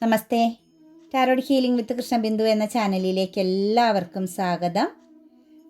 നമസ്തേ. Tarot healing വിത്ത് കൃഷ്ണബിന്ദു എന്ന ചാനലിലേക്ക് എല്ലാവർക്കും സ്വാഗതം.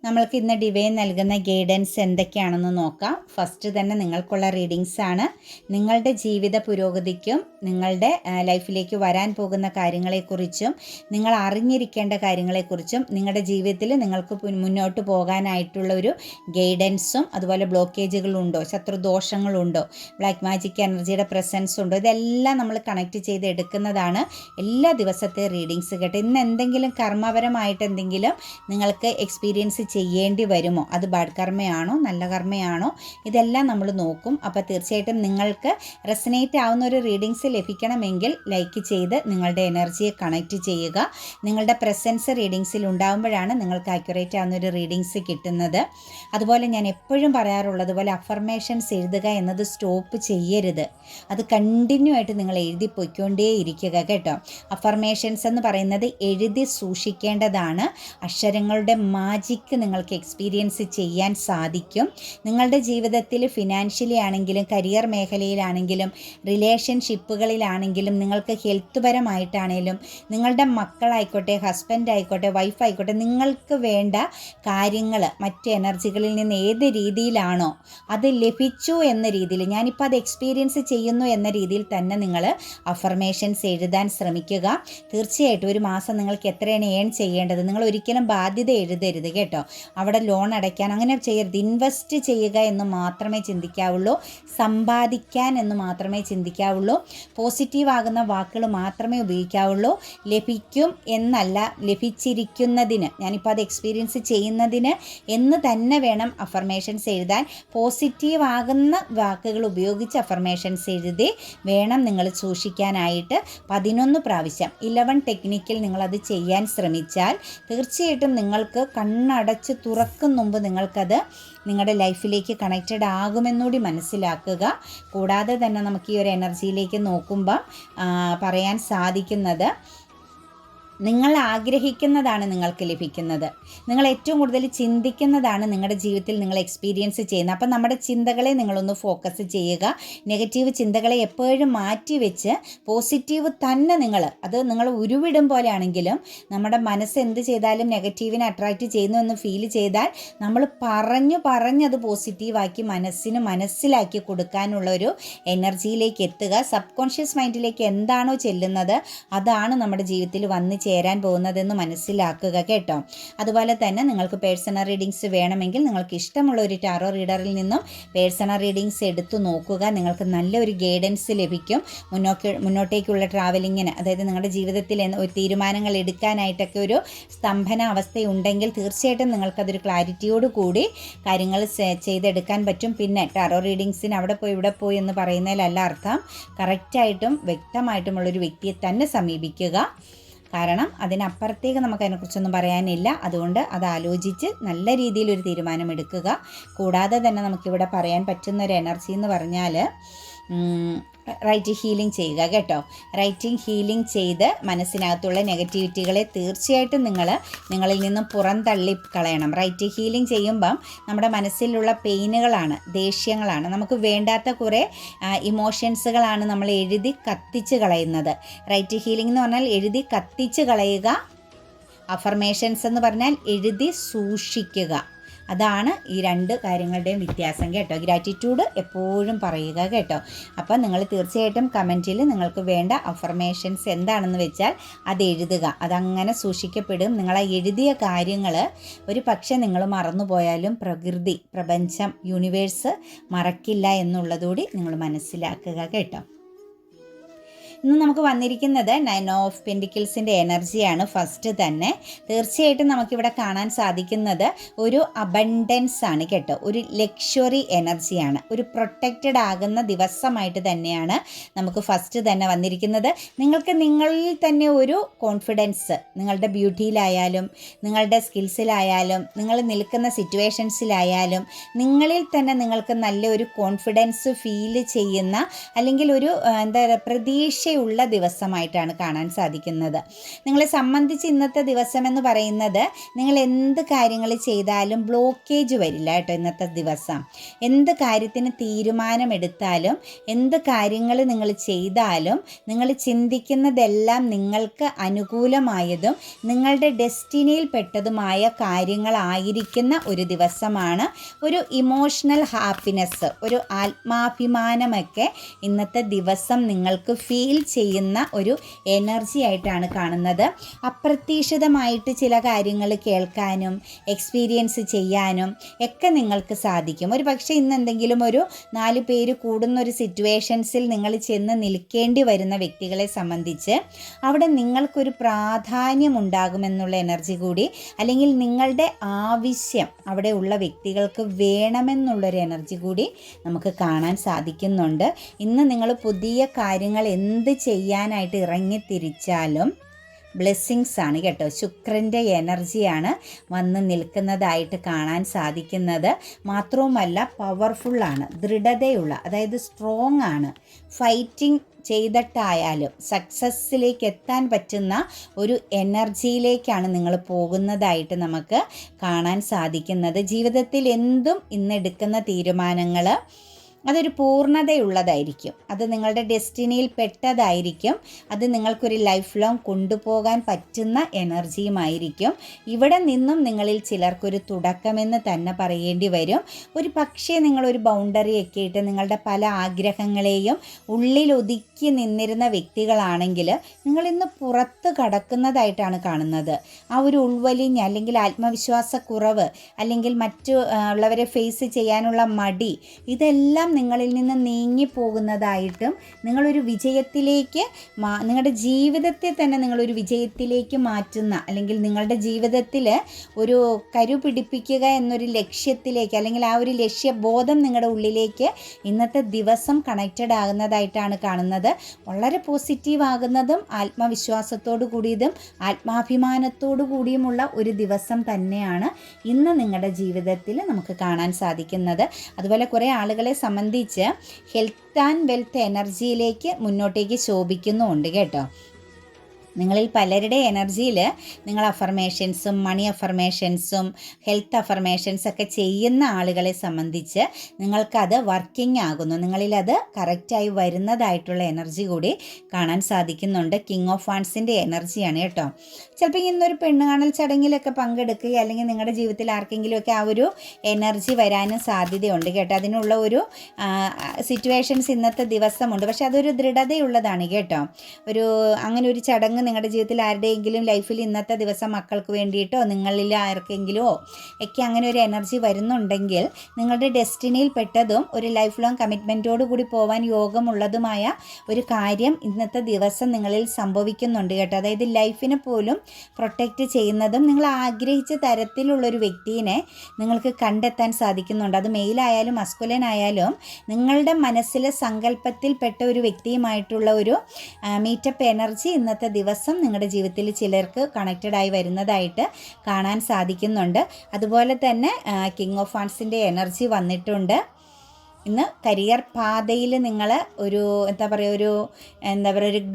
നമ്മൾക്ക് ഇന്ന് ഡിവൈൻ നൽകുന്ന ഗൈഡൻസ് എന്തൊക്കെയാണെന്ന് നോക്കാം. ഫസ്റ്റ് തന്നെ നിങ്ങൾക്കുള്ള റീഡിങ്സ് ആണ്. നിങ്ങളുടെ ജീവിത പുരോഗതിക്കും നിങ്ങളുടെ ലൈഫിലേക്ക് വരാൻ പോകുന്ന കാര്യങ്ങളെക്കുറിച്ചും നിങ്ങൾ അറിഞ്ഞിരിക്കേണ്ട കാര്യങ്ങളെക്കുറിച്ചും നിങ്ങളുടെ ജീവിതത്തിൽ നിങ്ങൾക്ക് മുന്നോട്ട് പോകാനായിട്ടുള്ള ഒരു ഗൈഡൻസും അതുപോലെ ബ്ലോക്കേജുകളുണ്ടോ, ശത്രുദോഷങ്ങളുണ്ടോ, ബ്ലാക്ക് മാജിക് എനർജിയുടെ പ്രസൻസ് ഉണ്ടോ, ഇതെല്ലാം നമ്മൾ കണക്ട് ചെയ്ത് എടുക്കുന്നതാണ് എല്ലാ ദിവസത്തെ റീഡിങ്സ് കേട്ടോ. ഇന്ന് എന്തെങ്കിലും കർമ്മപരമായിട്ട് എന്തെങ്കിലും നിങ്ങൾക്ക് എക്സ്പീരിയൻസ് ചെയ്യേണ്ടി വരുമോ, അത് ബാഡ് കർമ്മയാണോ നല്ല കർമ്മയാണോ, ഇതെല്ലാം നമ്മൾ നോക്കും. അപ്പോൾ തീർച്ചയായിട്ടും നിങ്ങൾക്ക് റെസനേറ്റ് ആവുന്ന ഒരു റീഡിങ്സ് ലഭിക്കണമെങ്കിൽ ലൈക്ക് ചെയ്ത് നിങ്ങളുടെ എനർജിയെ കണക്റ്റ് ചെയ്യുക. നിങ്ങളുടെ പ്രസൻസ് റീഡിങ്സിൽ ഉണ്ടാകുമ്പോഴാണ് നിങ്ങൾക്ക് ആക്യുറേറ്റ് ആവുന്ന ഒരു റീഡിങ്സ് കിട്ടുന്നത്. അതുപോലെ ഞാൻ എപ്പോഴും പറയാറുള്ളത് പോലെ അഫർമേഷൻസ് എഴുതുക എന്നത് സ്റ്റോപ്പ് ചെയ്യരുത്. അത് കണ്ടിന്യൂ ആയിട്ട് നിങ്ങൾ എഴുതി പൊയ്ക്കൊണ്ടേ ഇരിക്കുക കേട്ടോ. അഫർമേഷൻസ് എന്ന് പറയുന്നത് എഴുതി സൂക്ഷിക്കേണ്ടതാണ്. അക്ഷരങ്ങളുടെ മാജിക്ക് നിങ്ങൾക്ക് എക്സ്പീരിയൻസ് ചെയ്യാൻ സാധിക്കും. നിങ്ങളുടെ ജീവിതത്തിൽ ഫിനാൻഷ്യലി ആണെങ്കിലും കരിയർ മേഖലയിലാണെങ്കിലും റിലേഷൻഷിപ്പുകളിലാണെങ്കിലും നിങ്ങൾക്ക് ഹെൽത്ത് പരമായിട്ടാണെങ്കിലും നിങ്ങളുടെ മക്കളായിക്കോട്ടെ, ഹസ്ബൻഡ് ആയിക്കോട്ടെ, വൈഫ് ആയിക്കോട്ടെ, നിങ്ങൾക്ക് വേണ്ട കാര്യങ്ങൾ മറ്റ് എനർജികളിൽ നിന്ന് ഏത് രീതിയിലാണോ അത് ലഭിച്ചു എന്ന രീതിയിൽ, ഞാനിപ്പോൾ അത് എക്സ്പീരിയൻസ് ചെയ്യുന്നു എന്ന രീതിയിൽ തന്നെ നിങ്ങൾ അഫർമേഷൻസ് എഴുതാൻ ശ്രമിക്കുക. തീർച്ചയായിട്ടും ഒരു മാസം നിങ്ങൾക്ക് എത്രയാണ് ഏൺ ചെയ്യേണ്ടത്, നിങ്ങൾ ഒരിക്കലും ബാധ്യത എഴുതരുത് കേട്ടോ. അവിടെ ലോൺ അടയ്ക്കാൻ അങ്ങനെ ചെയ്യരുത്. ഇൻവെസ്റ്റ് ചെയ്യുക എന്ന് മാത്രമേ ചിന്തിക്കാവുള്ളൂ, സമ്പാദിക്കാൻ എന്ന് മാത്രമേ ചിന്തിക്കാവുള്ളൂ, പോസിറ്റീവ് ആകുന്ന വാക്കുകൾ മാത്രമേ ഉപയോഗിക്കാവുള്ളൂ. ലഭിക്കും എന്നല്ല, ലഭിച്ചിരിക്കുന്നതിന്, ഞാനിപ്പോൾ അത് എക്സ്പീരിയൻസ് ചെയ്യുന്നതിന് എന്ന് തന്നെ വേണം അഫർമേഷൻസ് എഴുതാൻ. പോസിറ്റീവ് ആകുന്ന വാക്കുകൾ ഉപയോഗിച്ച് അഫർമേഷൻസ് എഴുതി വേണം നിങ്ങൾ സൂക്ഷിക്കാനായിട്ട്. 11 പ്രാവശ്യം 11 ടെക്നിക്കിൽ നിങ്ങളത് ചെയ്യാൻ ശ്രമിച്ചാൽ തീർച്ചയായിട്ടും നിങ്ങൾക്ക് കണ്ണടച്ച് തുറക്കും മുമ്പ് നിങ്ങൾക്കത് നിങ്ങളുടെ ലൈഫിലേക്ക് കണക്റ്റഡ് ആകുമെന്നുകൂടി മനസ്സിലാക്കുക. കൂടാതെ തന്നെ നമുക്ക് ഈ ഒരു എനർജിയിലേക്ക് നോക്കുമ്പം പറയാൻ സാധിക്കുന്നത്, നിങ്ങൾ ആഗ്രഹിക്കുന്നതാണ് നിങ്ങൾക്ക് ലഭിക്കുന്നത്. നിങ്ങൾ ഏറ്റവും കൂടുതൽ ചിന്തിക്കുന്നതാണ് നിങ്ങളുടെ ജീവിതത്തിൽ നിങ്ങൾ എക്സ്പീരിയൻസ് ചെയ്യുന്നത്. അപ്പം നമ്മുടെ ചിന്തകളെ നിങ്ങളൊന്ന് ഫോക്കസ് ചെയ്യുക. നെഗറ്റീവ് ചിന്തകളെ എപ്പോഴും മാറ്റി വെച്ച് പോസിറ്റീവ് തന്നെ അത് നിങ്ങൾ ഉരുവിടും പോലെയാണെങ്കിലും നമ്മുടെ മനസ്സ് എന്ത് ചെയ്താലും നെഗറ്റീവിനെ അട്രാക്റ്റ് ചെയ്യുന്നു എന്ന് ഫീൽ ചെയ്താൽ നമ്മൾ പറഞ്ഞത് പോസിറ്റീവാക്കി മനസ്സിന് മനസ്സിലാക്കി കൊടുക്കാനുള്ള ഒരു എനർജിയിലേക്ക് എത്തുക. സബ് കോൺഷ്യസ് മൈൻഡിലേക്ക് എന്താണോ ചെല്ലുന്നത് അതാണ് നമ്മുടെ ജീവിതത്തിൽ വന്ന് ചേരാൻ പോകുന്നതെന്ന് മനസ്സിലാക്കുക കേട്ടോ. അതുപോലെ തന്നെ നിങ്ങൾക്ക് പേഴ്സണൽ റീഡിങ്സ് വേണമെങ്കിൽ നിങ്ങൾക്ക് ഇഷ്ടമുള്ള ഒരു ടാറോ റീഡറിൽ നിന്നും പേഴ്സണൽ റീഡിങ്സ് എടുത്തു നോക്കുക. നിങ്ങൾക്ക് നല്ലൊരു ഗൈഡൻസ് ലഭിക്കും. മുന്നോട്ടേക്കുള്ള ട്രാവലിങ്ങിന്, അതായത് നിങ്ങളുടെ ജീവിതത്തിൽ ഒരു തീരുമാനങ്ങൾ എടുക്കാനായിട്ടൊക്കെ ഒരു സ്തംഭന അവസ്ഥയുണ്ടെങ്കിൽ തീർച്ചയായിട്ടും നിങ്ങൾക്കതൊരു ക്ലാരിറ്റിയോട് കൂടി കാര്യങ്ങൾ ചെയ്തെടുക്കാൻ പറ്റും. പിന്നെ ടാറോ റീഡിങ്സിന് അവിടെ പോയി ഇവിടെ പോയി എന്ന് പറയുന്നതിലല്ല അർത്ഥം, കറക്റ്റായിട്ടും വ്യക്തമായിട്ടുമുള്ളൊരു വ്യക്തിയെ തന്നെ സമീപിക്കുക. കാരണം അതിനപ്പുറത്തേക്ക് നമുക്ക് അതിനെക്കുറിച്ചൊന്നും പറയാനില്ല. അതുകൊണ്ട് അത് ആലോചിച്ച് നല്ല രീതിയിലൊരു തീരുമാനമെടുക്കുക. കൂടാതെ തന്നെ നമുക്കിവിടെ പറയാൻ പറ്റുന്ന ഒരു എനർജി എന്ന് പറഞ്ഞാൽ റൈറ്റ് ഹീലിംഗ് ചെയ്യുക കേട്ടോ. റൈറ്റിംഗ് ഹീലിംഗ് ചെയ്ത് മനസ്സിനകത്തുള്ള നെഗറ്റിവിറ്റികളെ തീർച്ചയായിട്ടും നിങ്ങളിൽ നിന്നും പുറന്തള്ളി കളയണം. റൈറ്റ് ഹീലിംഗ് ചെയ്യുമ്പം നമ്മുടെ മനസ്സിലുള്ള പെയിനുകളാണ്, ദേഷ്യങ്ങളാണ്, നമുക്ക് വേണ്ടാത്ത കുറേ ഇമോഷൻസുകളാണ് നമ്മൾ എഴുതി കത്തിച്ച് കളയുന്നത്. റൈറ്റ് ഹീലിംഗ് എന്ന് പറഞ്ഞാൽ എഴുതി കത്തിച്ച് കളയുക. അഫർമേഷൻസ് എന്ന് പറഞ്ഞാൽ എഴുതി സൂക്ഷിക്കുക. അതാണ് ഈ രണ്ട് കാര്യങ്ങളുടെയും വ്യത്യാസം കേട്ടോ. ഗ്രാറ്റിറ്റ്യൂഡ് എപ്പോഴും പറയുക കേട്ടോ. അപ്പോൾ നിങ്ങൾ തീർച്ചയായിട്ടും കമൻറ്റിൽ നിങ്ങൾക്ക് വേണ്ട അഫർമേഷൻസ് എന്താണെന്ന് വെച്ചാൽ അത് എഴുതുക. അതങ്ങനെ സൂക്ഷിക്കപ്പെടും. നിങ്ങൾ ആ എഴുതിയ കാര്യങ്ങൾ ഒരു പക്ഷേ നിങ്ങൾ മറന്നുപോയാലും പ്രകൃതി, പ്രപഞ്ചം, യൂണിവേഴ്സ് മറക്കില്ല എന്നുള്ളതുകൂടി നിങ്ങൾ മനസ്സിലാക്കുക കേട്ടോ. ഇന്ന് നമുക്ക് വന്നിരിക്കുന്നത് 9 ഓഫ് പെൻറ്റിക്കിൾസിൻ്റെ എനർജിയാണ്. ഫസ്റ്റ് തന്നെ തീർച്ചയായിട്ടും നമുക്കിവിടെ കാണാൻ സാധിക്കുന്നത് ഒരു അബണ്ടൻസ് ആണ് കേട്ടോ. ഒരു ലക്ഷറി എനർജിയാണ്. ഒരു പ്രൊട്ടക്റ്റഡ് ആകുന്ന ദിവസമായിട്ട് തന്നെയാണ് നമുക്ക് ഫസ്റ്റ് തന്നെ വന്നിരിക്കുന്നത്. നിങ്ങൾക്ക് നിങ്ങളിൽ തന്നെ ഒരു കോൺഫിഡൻസ്, നിങ്ങളുടെ ബ്യൂട്ടിയിലായാലും നിങ്ങളുടെ സ്കിൽസിലായാലും നിങ്ങൾ നിൽക്കുന്ന സിറ്റുവേഷൻസിലായാലും നിങ്ങളിൽ തന്നെ നിങ്ങൾക്ക് നല്ലൊരു കോൺഫിഡൻസ് ഫീൽ ചെയ്യുന്ന, അല്ലെങ്കിൽ ഒരു എന്താ പറയുക, പ്രതീക്ഷ പ്രതീക്ഷയുള്ള ദിവസമായിട്ടാണ് കാണാൻ സാധിക്കുന്നത്. നിങ്ങളെ സംബന്ധിച്ച് ഇന്നത്തെ ദിവസം എന്ന് പറയുന്നത് നിങ്ങൾ എന്ത് കാര്യങ്ങൾ ചെയ്താലും ബ്ലോക്കേജ് വരില്ല കേട്ടോ. ഇന്നത്തെ ദിവസം എന്ത് കാര്യത്തിന് തീരുമാനമെടുത്താലും എന്ത് കാര്യങ്ങൾ നിങ്ങൾ ചെയ്താലും നിങ്ങൾ ചിന്തിക്കുന്നതെല്ലാം നിങ്ങൾക്ക് അനുകൂലമായതും നിങ്ങളുടെ ഡെസ്റ്റിനിയിൽ പെട്ടതുമായ കാര്യങ്ങളായിരിക്കുന്ന ഒരു ദിവസമാണ്. ഒരു ഇമോഷണൽ ഹാപ്പിനെസ്, ഒരു ആത്മാഭിമാനമൊക്കെ ഇന്നത്തെ ദിവസം നിങ്ങൾക്ക് ഫീൽ ചെയ്യുന്ന ഒരു എനർജി ആയിട്ടാണ് കാണുന്നത്. അപ്രതീക്ഷിതമായിട്ട് ചില കാര്യങ്ങൾ കേൾക്കാനും എക്സ്പീരിയൻസ് ചെയ്യാനും ഒക്കെ നിങ്ങൾക്ക് സാധിക്കും. ഒരു പക്ഷേ ഇന്ന് എന്തെങ്കിലും ഒരു 4 പേര് കൂടുന്ന ഒരു സിറ്റുവേഷൻസിൽ നിങ്ങൾ ചെന്ന് നിൽക്കേണ്ടി വരുന്ന വ്യക്തികളെ സംബന്ധിച്ച് അവിടെ നിങ്ങൾക്കൊരു പ്രാധാന്യം ഉണ്ടാകുമെന്നുള്ള എനർജി കൂടി, അല്ലെങ്കിൽ നിങ്ങളുടെ ആവശ്യം അവിടെ ഉള്ള വ്യക്തികൾക്ക് വേണമെന്നുള്ളൊരു എനർജി കൂടി നമുക്ക് കാണാൻ സാധിക്കുന്നുണ്ട്. ഇന്ന് നിങ്ങൾ പുതിയ കാര്യങ്ങൾ എന്ത് ചെയ്യാനായിട്ട് ഇറങ്ങിത്തിരിച്ചാലും ബ്ലെസ്സിങ്സ് ആണ് കേട്ടോ. ശുക്രൻ്റെ എനർജിയാണ് വന്ന് നിൽക്കുന്നതായിട്ട് കാണാൻ സാധിക്കുന്നത്. മാത്രവുമല്ല പവർഫുള്ളാണ്, ദൃഢതയുള്ള, അതായത് സ്ട്രോങ് ആണ്. ഫൈറ്റിംഗ് ചെയ്തിട്ടായാലും സക്സസ്സിലേക്ക് എത്താൻ പറ്റുന്ന ഒരു എനർജിയിലേക്കാണ് നിങ്ങൾ പോകുന്നതായിട്ട് നമുക്ക് കാണാൻ സാധിക്കുന്നത്. ജീവിതത്തിൽ എന്തും ഇന്നെടുക്കുന്ന തീരുമാനങ്ങൾ അതൊരു പൂർണ്ണതയുള്ളതായിരിക്കും. അത് നിങ്ങളുടെ ഡെസ്റ്റിനിയിൽ പെട്ടതായിരിക്കും. അത് നിങ്ങൾക്കൊരു ലൈഫ് ലോങ് കൊണ്ടുപോകാൻ പറ്റുന്ന എനർജിയുമായിരിക്കും. ഇവിടെ നിന്നും നിങ്ങളിൽ ചിലർക്കൊരു തുടക്കമെന്ന് തന്നെ പറയേണ്ടി വരും. ഒരു പക്ഷേ നിങ്ങളൊരു ബൗണ്ടറിയൊക്കെ ഇട്ട് നിങ്ങളുടെ പല ആഗ്രഹങ്ങളെയും ഉള്ളിൽ ഒതുക്കി നിന്നിരുന്ന വ്യക്തികളാണെങ്കിൽ നിങ്ങളിന്ന് പുറത്ത് കടക്കുന്നതായിട്ടാണ് കാണുന്നത്. ആ ഒരു ഉൾവലിഞ്ഞ് അല്ലെങ്കിൽ ആത്മവിശ്വാസക്കുറവ് അല്ലെങ്കിൽ മറ്റു ഉള്ളവരെ ഫേസ് ചെയ്യാനുള്ള മടി, ഇതെല്ലാം നിങ്ങളിൽ നിന്ന് നീങ്ങിപ്പോകുന്നതായിട്ടും നിങ്ങളൊരു വിജയത്തിലേക്ക് നിങ്ങളുടെ ജീവിതത്തെ തന്നെ നിങ്ങളൊരു വിജയത്തിലേക്ക് മാറ്റുന്ന, അല്ലെങ്കിൽ നിങ്ങളുടെ ജീവിതത്തിൽ ഒരു കരു പിടിപ്പിക്കുക എന്നൊരു ലക്ഷ്യത്തിലേക്ക്, അല്ലെങ്കിൽ ആ ഒരു ലക്ഷ്യബോധം നിങ്ങളുടെ ഉള്ളിലേക്ക് ഇന്നത്തെ ദിവസം കണക്റ്റഡ് ആകുന്നതായിട്ടാണ് കാണുന്നത്. വളരെ പോസിറ്റീവ് ആകുന്നതും ആത്മവിശ്വാസത്തോടു കൂടിയതും ആത്മാഭിമാനത്തോടു കൂടിയുമുള്ള ഒരു ദിവസം തന്നെയാണ് ഇന്ന് നിങ്ങളുടെ ജീവിതത്തിൽ നമുക്ക് കാണാൻ സാധിക്കുന്നത്. അതുപോലെ കുറേ ആളുകളെ സംബന്ധിച്ച് ഹെൽത്ത് ആൻഡ് വെൽത്ത് എനർജിയിലേക്ക് മുന്നോട്ടേക്ക് ശോഭിക്കുന്നുമുണ്ട് കേട്ടോ. നിങ്ങളിൽ പലരുടെ എനർജിയിൽ നിങ്ങൾ അഫർമേഷൻസും മണി അഫർമേഷൻസും ഹെൽത്ത് അഫർമേഷൻസൊക്കെ ചെയ്യുന്ന ആളുകളെ സംബന്ധിച്ച് നിങ്ങൾക്കത് വർക്കിംഗ് ആകുന്നു, നിങ്ങളിലത് കറക്റ്റായി വരുന്നതായിട്ടുള്ള എനർജി കൂടി കാണാൻ സാധിക്കുന്നുണ്ട്. കിങ് ഓഫ് വാൻസിൻ്റെ എനർജിയാണ് കേട്ടോ. ചിലപ്പോൾ ഇന്നൊരു പെണ്ണ് കാണൽ ചടങ്ങിലൊക്കെ പങ്കെടുക്കുക, അല്ലെങ്കിൽ നിങ്ങളുടെ ജീവിതത്തിൽ ആർക്കെങ്കിലുമൊക്കെ ആ ഒരു എനർജി വരാനും സാധ്യതയുണ്ട് കേട്ടോ. അതിനുള്ള ഒരു സിറ്റുവേഷൻസ് ഇന്നത്തെ ദിവസമുണ്ട്. പക്ഷെ അതൊരു ദൃഢതയുള്ളതാണ് കേട്ടോ. അങ്ങനെ ഒരു ചടങ്ങ് നിങ്ങളുടെ ജീവിതത്തിൽ ആരുടെയെങ്കിലും ലൈഫിൽ ഇന്നത്തെ ദിവസം മക്കൾക്ക് വേണ്ടിയിട്ടോ നിങ്ങളിൽ ആർക്കെങ്കിലുമോ ഒക്കെ അങ്ങനെ ഒരു എനർജി വരുന്നുണ്ടെങ്കിൽ നിങ്ങളുടെ ഡെസ്റ്റിനിയിൽ പെട്ടതും ഒരു ലൈഫ് ലോങ് കമ്മിറ്റ്മെൻറ്റോട് കൂടി പോകാൻ യോഗമുള്ളതുമായ ഒരു കാര്യം ഇന്നത്തെ ദിവസം നിങ്ങളിൽ സംഭവിക്കുന്നുണ്ട് കേട്ടോ. അതായത് ലൈഫിനെ പോലും പ്രൊട്ടക്റ്റ് ചെയ്യുന്നതും നിങ്ങൾ ആഗ്രഹിച്ച തരത്തിലുള്ളൊരു വ്യക്തിയെ നിങ്ങൾക്ക് കണ്ടെത്താൻ സാധിക്കുന്നുണ്ട്. അത് മെയിലായാലും മസ്കുലൻ ആയാലും നിങ്ങളുടെ മനസ്സിലെ സങ്കല്പത്തിൽപ്പെട്ട ഒരു വ്യക്തിയുമായിട്ടുള്ള ഒരു മീറ്റപ്പ് എനർജി ഇന്നത്തെ ദിവസം നിങ്ങളുടെ ജീവിതത്തിൽ ചിലർക്ക് കണക്റ്റഡ് ആയി വരുന്നതായിട്ട് കാണാൻ സാധിക്കുന്നുണ്ട്. അതുപോലെ തന്നെ കിങ് ഓഫ് വാൻസിൻ്റെ എനർജി വന്നിട്ടുണ്ട്. ഇന്ന് കരിയർ പാതയിൽ നിങ്ങൾ ഒരു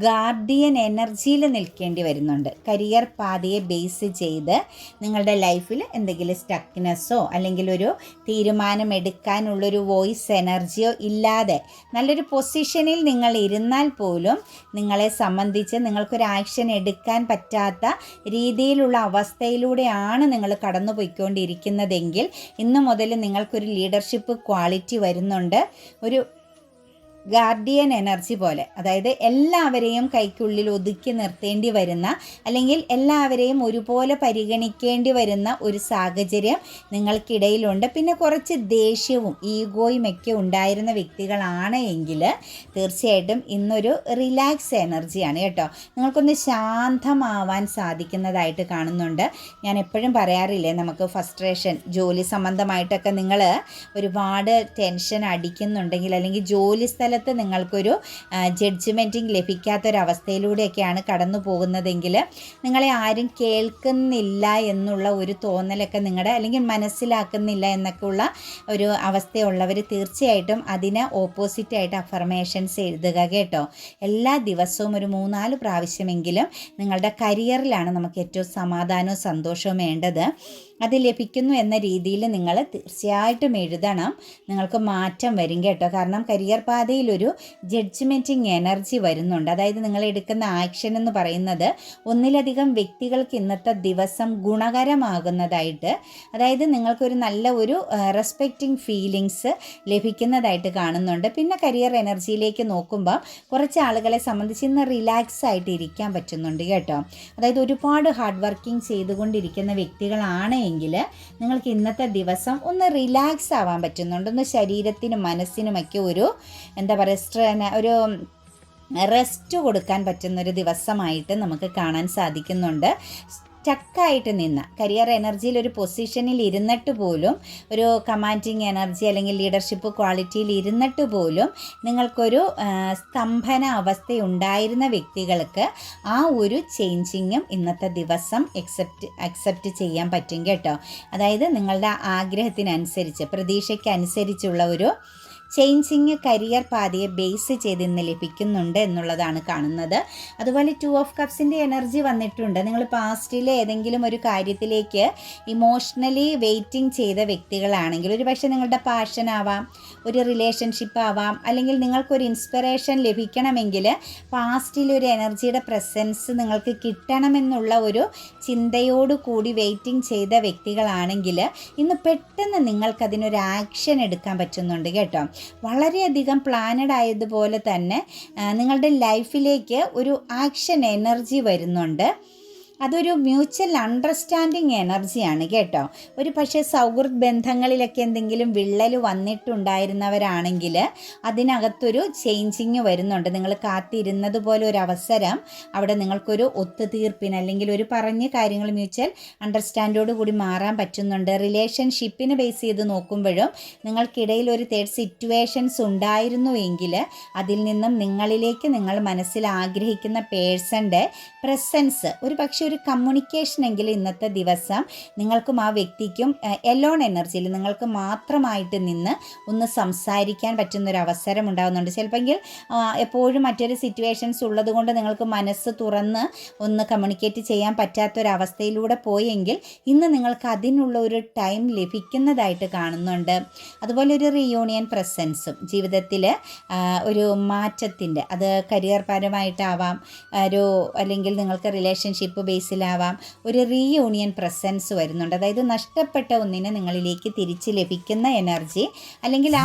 ഗാർഡിയൻ എനർജിയിൽ നിൽക്കേണ്ടി വരുന്നുണ്ട്. കരിയർ പാതയെ ബേസ് ചെയ്ത് നിങ്ങളുടെ ലൈഫിൽ എന്തെങ്കിലും സ്റ്റക്നെസ്സോ അല്ലെങ്കിൽ ഒരു തീരുമാനമെടുക്കാനുള്ളൊരു വോയിസ് എനർജിയോ ഇല്ലാതെ നല്ലൊരു പൊസിഷനിൽ നിങ്ങൾ ഇരുന്നാൽ പോലും നിങ്ങളെ സംബന്ധിച്ച് നിങ്ങൾക്കൊരു ആക്ഷൻ എടുക്കാൻ പറ്റാത്ത രീതിയിലുള്ള അവസ്ഥയിലൂടെയാണ് നിങ്ങൾ കടന്നു പോയിക്കൊണ്ടിരിക്കുന്നതെങ്കിൽ ഇന്നു മുതൽ നിങ്ങൾക്കൊരു ലീഡർഷിപ്പ് ക്വാളിറ്റി വരുന്നുണ്ട്. ഒരു ഗാർഡിയൻ എനർജി പോലെ, അതായത് എല്ലാവരെയും കൈക്കുള്ളിൽ ഒതുക്കി നിർത്തേണ്ടി വരുന്ന, അല്ലെങ്കിൽ എല്ലാവരെയും ഒരുപോലെ പരിഗണിക്കേണ്ടി വരുന്ന ഒരു സാഹചര്യം നിങ്ങൾക്കിടയിലുണ്ട്. പിന്നെ കുറച്ച് ദേഷ്യവും ഈഗോയും ഒക്കെ ഉണ്ടായിരുന്ന വ്യക്തികളാണ് എങ്കിൽ തീർച്ചയായിട്ടും ഇന്നൊരു റിലാക്സ് എനർജിയാണ് കേട്ടോ. നിങ്ങൾക്കൊന്ന് ശാന്തമാവാൻ സാധിക്കുന്നതായിട്ട് കാണുന്നുണ്ട്. ഞാൻ എപ്പോഴും പറയാറില്ലേ, നമുക്ക് ഫ്രസ്ട്രേഷൻ, ജോലി സംബന്ധമായിട്ടൊക്കെ നിങ്ങൾ ഒരുപാട് ടെൻഷൻ അടിക്കുന്നുണ്ടെങ്കിൽ, അല്ലെങ്കിൽ ജോലി സ്ഥലത്ത് സ്ഥലത്ത് നിങ്ങൾക്കൊരു ജഡ്ജ്മെൻറ്റിങ് ലഭിക്കാത്തൊരവസ്ഥയിലൂടെയൊക്കെയാണ് കടന്നു പോകുന്നതെങ്കിൽ, നിങ്ങളെ ആരും കേൾക്കുന്നില്ല എന്നുള്ള ഒരു തോന്നലൊക്കെ നിങ്ങളുടെ, അല്ലെങ്കിൽ മനസ്സിലാക്കുന്നില്ല എന്നൊക്കെയുള്ള ഒരു അവസ്ഥയുള്ളവർ തീർച്ചയായിട്ടും അതിന് ഓപ്പോസിറ്റായിട്ട് അഫർമേഷൻസ് എഴുതുക കേട്ടോ. എല്ലാ ദിവസവും ഒരു 3-4 പ്രാവശ്യമെങ്കിലും നിങ്ങളുടെ കരിയറിലാണ് നമുക്ക് ഏറ്റവും സമാധാനവും സന്തോഷവും വേണ്ടത്. അത് ലഭിക്കുന്നു എന്ന രീതിയിൽ നിങ്ങൾ തീർച്ചയായിട്ടും എഴുതണം. നിങ്ങൾക്ക് മാറ്റം വരും കേട്ടോ. കാരണം കരിയർ പാതയിലൊരു ജഡ്ജ്മെൻറ്റിങ് എനർജി വരുന്നുണ്ട്. അതായത് നിങ്ങൾ എടുക്കുന്ന ആക്ഷൻ എന്ന് പറയുന്നത് ഒന്നിലധികം വ്യക്തികൾക്ക് ഇന്നത്തെ ദിവസം ഗുണകരമാകുന്നതായിട്ട്, അതായത് നിങ്ങൾക്കൊരു നല്ല ഒരു റെസ്പെക്റ്റിംഗ് ഫീലിങ്സ് ലഭിക്കുന്നതായിട്ട് കാണുന്നുണ്ട്. പിന്നെ കരിയർ എനർജിയിലേക്ക് നോക്കുമ്പോൾ കുറച്ച് ആളുകളെ സംബന്ധിച്ച് ഇന്ന് റിലാക്സ് ആയിട്ട് ഇരിക്കാൻ പറ്റുന്നുണ്ട് കേട്ടോ. അതായത് ഒരുപാട് ഹാർഡ് വർക്കിംഗ് ചെയ്തുകൊണ്ടിരിക്കുന്ന വ്യക്തികളാണ് എങ്കിൽ നിങ്ങൾക്ക് ഇന്നത്തെ ദിവസം ഒന്ന് റിലാക്സ് ആവാൻ പറ്റുന്നുണ്ട്. ഒന്ന് ശരീരത്തിനും മനസ്സിനുമൊക്കെ ഒരു എന്താ പറയുക ഒരു റെസ്റ്റ് കൊടുക്കാൻ പറ്റുന്നൊരു ദിവസമായിട്ട് നമുക്ക് കാണാൻ സാധിക്കുന്നുണ്ട്. സ്റ്റക്കായിട്ട് നിന്ന കരിയർ എനർജിയിൽ ഒരു പൊസിഷനിൽ ഇരുന്നിട്ട് പോലും, ഒരു കമാൻഡിങ് എനർജി അല്ലെങ്കിൽ ലീഡർഷിപ്പ് ക്വാളിറ്റിയിൽ ഇരുന്നിട്ട് പോലും നിങ്ങൾക്കൊരു സ്തംഭന അവസ്ഥയുണ്ടായിരുന്ന വ്യക്തികൾക്ക് ആ ഒരു ചേഞ്ചിങ്ങും ഇന്നത്തെ ദിവസം അക്സെപ്റ്റ് ചെയ്യാൻ പറ്റും കേട്ടോ. അതായത് നിങ്ങളുടെ ആഗ്രഹത്തിനനുസരിച്ച്, പ്രതീക്ഷയ്ക്കനുസരിച്ചുള്ള ഒരു ചേഞ്ചിങ് കരിയർ പാതയെ ബേസ് ചെയ്ത് ഇന്ന് ലഭിക്കുന്നുണ്ട് എന്നുള്ളതാണ് കാണുന്നത്. അതുപോലെ 2 ഓഫ് കപ്സിൻ്റെ എനർജി വന്നിട്ടുണ്ട്. നിങ്ങൾ പാസ്റ്റിലെ ഏതെങ്കിലും ഒരു കാര്യത്തിലേക്ക് ഇമോഷണലി വെയിറ്റിംഗ് ചെയ്ത വ്യക്തികളാണെങ്കിൽ, ഒരു പക്ഷേ നിങ്ങളുടെ പാഷൻ ആവാം, ഒരു റിലേഷൻഷിപ്പ് ആവാം, അല്ലെങ്കിൽ നിങ്ങൾക്കൊരു ഇൻസ്പിറേഷൻ ലഭിക്കണമെങ്കിൽ പാസ്റ്റിലൊരു എനർജിയുടെ പ്രസൻസ് നിങ്ങൾക്ക് കിട്ടണമെന്നുള്ള ഒരു ചിന്തയോടുകൂടി വെയിറ്റിംഗ് ചെയ്ത വ്യക്തികളാണെങ്കിൽ ഇന്ന് പെട്ടെന്ന് നിങ്ങൾക്കതിനൊരു ആക്ഷൻ എടുക്കാൻ പറ്റുന്നുണ്ട് കേട്ടോ. വളരെയധികം പ്ലാനഡ് ആയതുപോലെ തന്നെ നിങ്ങളുടെ ലൈഫിലേക്ക് ഒരു ആക്ഷൻ എനർജി വരുന്നുണ്ട്. അതൊരു മ്യൂച്വൽ അണ്ടർസ്റ്റാൻഡിങ് എനർജിയാണ് കേട്ടോ. ഒരു പക്ഷേ സൗഹൃദ ബന്ധങ്ങളിലൊക്കെ എന്തെങ്കിലും വിള്ളൽ വന്നിട്ടുണ്ടായിരുന്നവരാണെങ്കിൽ അതിനകത്തൊരു ചേഞ്ചിങ് വരുന്നുണ്ട്. നിങ്ങൾ കാത്തിരുന്നത് പോലെ ഒരു അവസരം അവിടെ നിങ്ങൾക്കൊരു ഒത്തുതീർപ്പിന്, അല്ലെങ്കിൽ ഒരു പറഞ്ഞ കാര്യങ്ങൾ മ്യൂച്വൽ അണ്ടർസ്റ്റാൻഡോട് കൂടി മാറാൻ പറ്റുന്നുണ്ട്. റിലേഷൻഷിപ്പിന് ബേസ് ചെയ്ത് നോക്കുമ്പോഴും നിങ്ങൾക്കിടയിൽ ഒരു തേർഡ് സിറ്റുവേഷൻസ് ഉണ്ടായിരുന്നു എങ്കിൽ അതിൽ നിന്നും നിങ്ങളിലേക്ക് നിങ്ങൾ മനസ്സിൽ ആഗ്രഹിക്കുന്ന പേഴ്സൻ്റെ പ്രസൻസ്, ഒരു പക്ഷേ ഒരു കമ്മ്യൂണിക്കേഷൻ എങ്കിലും ഇന്നത്തെ ദിവസം നിങ്ങൾക്കും ആ വ്യക്തിക്കും എലോൺ എനർജിയിൽ നിങ്ങൾക്ക് മാത്രമായിട്ട് നിന്ന് ഒന്ന് സംസാരിക്കാൻ പറ്റുന്നൊരു അവസരം ഉണ്ടാകുന്നുണ്ട്. ചിലപ്പോൾ എപ്പോഴും മറ്റൊരു സിറ്റുവേഷൻസ് ഉള്ളത് കൊണ്ട് നിങ്ങൾക്ക് മനസ്സ് തുറന്ന് ഒന്ന് കമ്മ്യൂണിക്കേറ്റ് ചെയ്യാൻ പറ്റാത്തൊരവസ്ഥയിലൂടെ പോയെങ്കിൽ ഇന്ന് നിങ്ങൾക്ക് അതിനുള്ള ഒരു ടൈം ലഭിക്കുന്നതായിട്ട് കാണുന്നുണ്ട്. അതുപോലെ ഒരു റീയൂണിയൻ പ്രസൻസും ജീവിതത്തിൽ ഒരു മാറ്റത്തിൻ്റെ, അത് കരിയർ പരമായിട്ടാവാം, അല്ലെങ്കിൽ നിങ്ങൾക്ക് റിലേഷൻഷിപ്പ് ബേസിലാവാം, ഒരു റീയൂണിയൻ പ്രസൻസ് വരുന്നുണ്ട്. അതായത് നഷ്ടപ്പെട്ട ഒന്നിനെ നിങ്ങളിലേക്ക് തിരിച്ച് ലഭിക്കുന്ന എനർജി, അല്ലെങ്കിൽ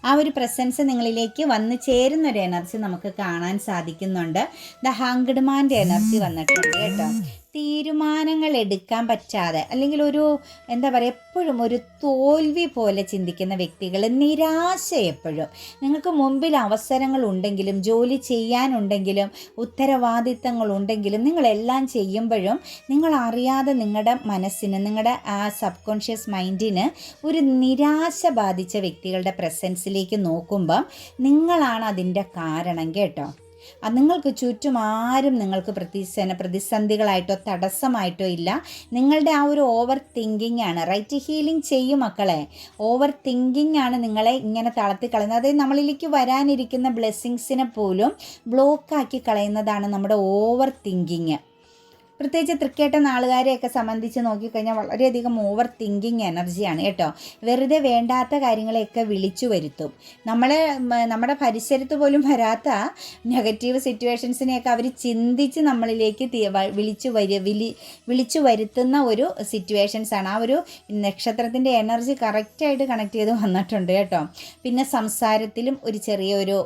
ആ ഒരു പ്രസൻസ് നിങ്ങളിലേക്ക് വന്നു ചേരുന്നൊരു എനർജി നമുക്ക് കാണാൻ സാധിക്കുന്നുണ്ട്. ദ ഹാങ്ക്ഡ് മാൻ്റെ എനർജി വന്നിട്ടുണ്ട് കേട്ടോ. തീരുമാനങ്ങൾ എടുക്കാൻ പറ്റാതെ, അല്ലെങ്കിൽ ഒരു എന്താ പറയുക, എപ്പോഴും ഒരു തോൽവി പോലെ ചിന്തിക്കുന്ന വ്യക്തികൾ, നിരാശ എപ്പോഴും. നിങ്ങൾക്ക് മുമ്പിൽ അവസരങ്ങളുണ്ടെങ്കിലും, ജോലി ചെയ്യാനുണ്ടെങ്കിലും, ഉത്തരവാദിത്തങ്ങളുണ്ടെങ്കിലും, നിങ്ങളെല്ലാം ചെയ്യുമ്പോഴും നിങ്ങൾ അറിയാതെ നിങ്ങളുടെ മനസ്സിന്, നിങ്ങളുടെ ആ സബ് കോൺഷ്യസ് മൈൻഡിന് ഒരു നിരാശ ബാധിച്ച വ്യക്തികളുടെ പ്രസൻസിലേക്ക് നോക്കുമ്പം നിങ്ങളാണ് അതിൻ്റെ കാരണം കേട്ടോ. നിങ്ങൾക്ക് ചുറ്റും ആരും നിങ്ങൾക്ക് പ്രതിസന്ധികളായിട്ടോ തടസ്സമായിട്ടോ ഇല്ല. നിങ്ങളുടെ ആ ഒരു ഓവർ തിങ്കിങ് ആണ്. റൈറ്റ് ഹീലിംഗ് ചെയ്യും മക്കളെ. ഓവർ തിങ്കിങ് ആണ് നിങ്ങളെ ഇങ്ങനെ തളർത്തി കളയുന്നത്. അതായത് നമ്മളിലേക്ക് വരാനിരിക്കുന്ന ബ്ലെസ്സിങ്സിനെ പോലും ബ്ലോക്കാക്കി കളയുന്നതാണ് നമ്മുടെ ഓവർ തിങ്കിങ്. പ്രത്യേകിച്ച് തൃക്കേട്ട നാളുകാരെയൊക്കെ സംബന്ധിച്ച് നോക്കിക്കഴിഞ്ഞാൽ വളരെയധികം ഓവർ തിങ്കിങ് എനർജിയാണ് കേട്ടോ. വെറുതെ വേണ്ടാത്ത കാര്യങ്ങളെയൊക്കെ വിളിച്ചു വരുത്തും. നമ്മുടെ പരിസരത്ത് പോലും വരാത്ത നെഗറ്റീവ് സിറ്റുവേഷൻസിനെയൊക്കെ അവർ ചിന്തിച്ച് നമ്മളിലേക്ക് വിളിച്ചു വരുത്തുന്ന ഒരു സിറ്റുവേഷൻസാണ്. ആ ഒരു നക്ഷത്രത്തിൻ്റെ എനർജി കറക്റ്റായിട്ട് കണക്ട് ചെയ്ത് വന്നിട്ടുണ്ട് കേട്ടോ. പിന്നെ സംസാരത്തിലും ഒരു ചെറിയൊരു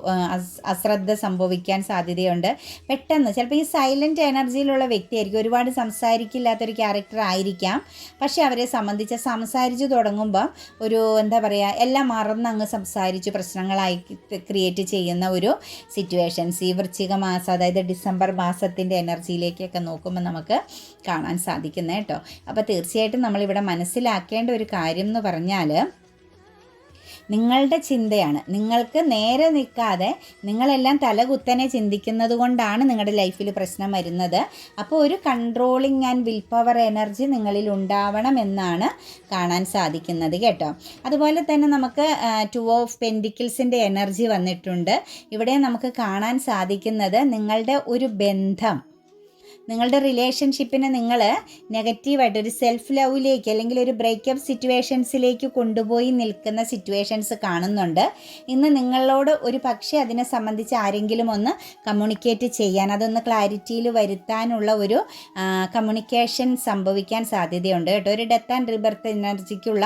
അശ്രദ്ധ സംഭവിക്കാൻ സാധ്യതയുണ്ട്. പെട്ടെന്ന് ചിലപ്പോൾ ഈ സൈലൻറ്റ് എനർജിയിലുള്ള വ്യക്തിയായിരിക്കും, ഒരുപാട് സംസാരിക്കില്ലാത്തൊരു ക്യാരക്ടർ ആയിരിക്കാം. പക്ഷെ അവരെ സംബന്ധിച്ച് സംസാരിച്ച് തുടങ്ങുമ്പം ഒരു എന്താ പറയുക, എല്ലാം മറന്നങ്ങ് സംസാരിച്ച് പ്രശ്നങ്ങളായി ക്രിയേറ്റ് ചെയ്യുന്ന ഒരു സിറ്റുവേഷൻസ് ഈ വൃശ്ചിക മാസം, അതായത് ഡിസംബർ മാസത്തിൻ്റെ എനർജിയിലേക്കൊക്കെ നോക്കുമ്പോൾ നമുക്ക് കാണാൻ സാധിക്കുന്നത് കേട്ടോ. അപ്പോൾ തീർച്ചയായിട്ടും നമ്മളിവിടെ മനസ്സിലാക്കേണ്ട ഒരു കാര്യം എന്ന് പറഞ്ഞാൽ, നിങ്ങളുടെ ചിന്തയാണ്. നിങ്ങൾക്ക് നേരെ നിൽക്കാതെ നിങ്ങളെല്ലാം തലകുത്തനെ ചിന്തിക്കുന്നത് കൊണ്ടാണ് നിങ്ങളുടെ ലൈഫിൽ പ്രശ്നം വരുന്നത്. അപ്പോൾ ഒരു controlling and will power energy നിങ്ങളിൽ ഉണ്ടാവണം എന്നാണ് കാണാൻ സാധിക്കുന്നത് കേട്ടോ. അതുപോലെ തന്നെ നമുക്ക് 2 ഓഫ് പെൻഡിക്കിൾസിൻ്റെ എനർജി വന്നിട്ടുണ്ട്. ഇവിടെ നമുക്ക് കാണാൻ സാധിക്കുന്നത് നിങ്ങളുടെ ഒരു ബന്ധം, നിങ്ങളുടെ റിലേഷൻഷിപ്പിനെ നിങ്ങൾ നെഗറ്റീവായിട്ട് ഒരു സെൽഫ് ലവിലേക്ക് അല്ലെങ്കിൽ ഒരു ബ്രേക്കപ്പ് സിറ്റുവേഷൻസിലേക്ക് കൊണ്ടുപോയി നിൽക്കുന്ന സിറ്റുവേഷൻസ് കാണുന്നുണ്ട്. ഇന്ന് നിങ്ങളോട് ഒരു പക്ഷേ അതിനെ സംബന്ധിച്ച് ആരെങ്കിലും ഒന്ന് കമ്മ്യൂണിക്കേറ്റ് ചെയ്യാൻ, അതൊന്ന് ക്ലാരിറ്റിയിൽ വരുത്താനുള്ള ഒരു കമ്മ്യൂണിക്കേഷൻ സംഭവിക്കാൻ സാധ്യതയുണ്ട് കേട്ടോ. ഒരു ഡെത്ത് ആൻഡ് റീബർത്ത് എനർജിക്കുള്ള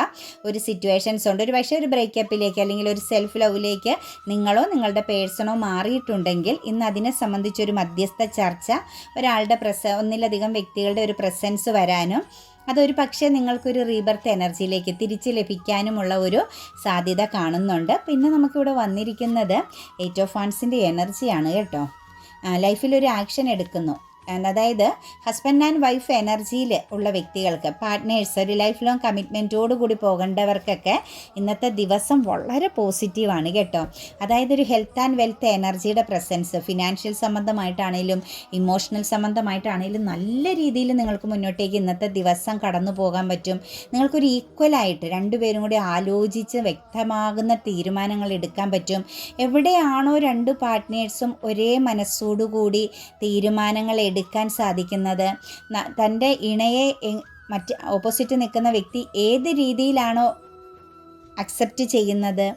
ഒരു സിറ്റുവേഷൻസ് ഉണ്ട്. ഒരു പക്ഷേ ഒരു ബ്രേക്കപ്പിലേക്ക് അല്ലെങ്കിൽ ഒരു സെൽഫ് ലവിലേക്ക് നിങ്ങളോ നിങ്ങളുടെ പേഴ്സണോ മാറിയിട്ടുണ്ടെങ്കിൽ ഇന്ന് അതിനെ സംബന്ധിച്ചൊരു മധ്യസ്ഥ ചർച്ച, ഒരാളുടെ ഒന്നിലധികം വ്യക്തികളുടെ ഒരു പ്രസൻസ് വരാനും അതൊരു പക്ഷേ നിങ്ങൾക്കൊരു റീബർത്ത് എനർജിയിലേക്ക് തിരിച്ച് ലഭിക്കാനുമുള്ള ഒരു സാധ്യത കാണുന്നുണ്ട്. പിന്നെ നമുക്കിവിടെ വന്നിരിക്കുന്നത് 8 ഓഫ് വാൻഡ്സിൻ്റെ എനർജിയാണ് കേട്ടോ. ലൈഫിലൊരു ആക്ഷൻ എടുക്കുന്നു. അതായത് ഹസ്ബൻഡ് ആൻഡ് വൈഫ് എനർജിയിൽ ഉള്ള വ്യക്തികൾക്ക്, പാർട്ട്നേഴ്സ്, ഒരു ലൈഫ് ലോങ് കമ്മിറ്റ്മെൻറ്റോട് കൂടി പോകേണ്ടവർക്കൊക്കെ ഇന്നത്തെ ദിവസം വളരെ പോസിറ്റീവാണ് കേട്ടോ. അതായത് ഒരു ഹെൽത്ത് ആൻഡ് വെൽത്ത് എനർജിയുടെ പ്രസൻസ്, ഫിനാൻഷ്യൽ സംബന്ധമായിട്ടാണെങ്കിലും ഇമോഷണൽ സംബന്ധമായിട്ടാണെങ്കിലും നല്ല രീതിയിൽ നിങ്ങൾക്ക് മുന്നോട്ടേക്ക് ഇന്നത്തെ ദിവസം കടന്നു പോകാൻ പറ്റും. നിങ്ങൾക്കൊരു ഈക്വലായിട്ട് രണ്ടുപേരും കൂടി ആലോചിച്ച് വ്യക്തമാകുന്ന തീരുമാനങ്ങൾ എടുക്കാൻ പറ്റും. എവിടെയാണോ 2 പാർട്ട്നേഴ്സും ഒരേ മനസ്സോടുകൂടി തീരുമാനങ്ങൾ എടുക്കാൻ സാധിക്കുന്നത്, തൻ്റെ ഇണയെ മറ്റ് ഓപ്പോസിറ്റ് നിൽക്കുന്ന വ്യക്തി ഏത് രീതിയിലാണോ അക്സെപ്റ്റ് ചെയ്യുന്നത്,